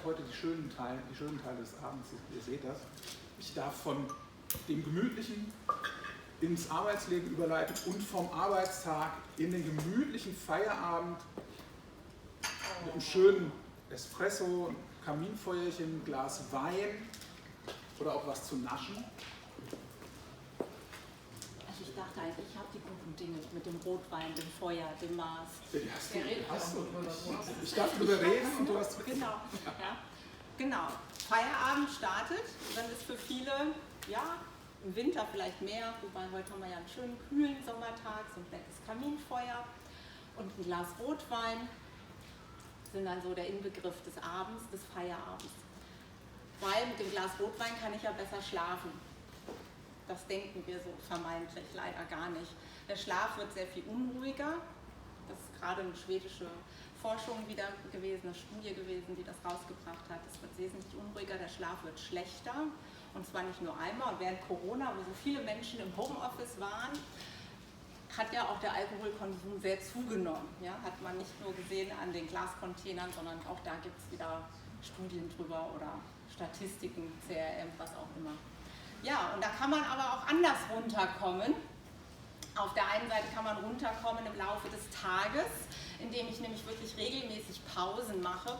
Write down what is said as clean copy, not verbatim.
darf heute die schönen Teile des Abends, ihr seht das, ich darf von dem Gemütlichen ins Arbeitsleben überleiten und vom Arbeitstag in den gemütlichen Feierabend mit einem schönen Espresso, ein Kaminfeuerchen, ein Glas Wein oder auch was zu naschen. Also ich dachte eigentlich, ich habe die guten Dinge mit dem Rotwein, dem Feuer, dem Maß. Ich darf drüber reden und du hast... Genau, ja. Genau. Feierabend startet, dann ist für viele, ja, im Winter vielleicht mehr, wobei heute haben wir ja einen schönen kühlen Sommertag, so ein nettes Kaminfeuer und ein Glas Rotwein sind dann so der Inbegriff des Abends, des Feierabends. Weil mit dem Glas Rotwein kann ich ja besser schlafen. Das denken wir so vermeintlich, leider gar nicht. Der Schlaf wird sehr viel unruhiger. Das ist gerade eine schwedische Forschung wieder gewesen, eine Studie gewesen, die das rausgebracht hat. Es wird wesentlich unruhiger, der Schlaf wird schlechter. Und zwar nicht nur einmal. Und während Corona, wo so viele Menschen im Homeoffice waren, hat ja auch der Alkoholkonsum sehr zugenommen. Ja? Hat man nicht nur gesehen an den Glascontainern, sondern auch da gibt es wieder Studien drüber oder Statistiken, CRM, was auch immer. Ja, und da kann man aber auch anders runterkommen. Auf der einen Seite kann man runterkommen im Laufe des Tages, indem ich nämlich wirklich regelmäßig Pausen mache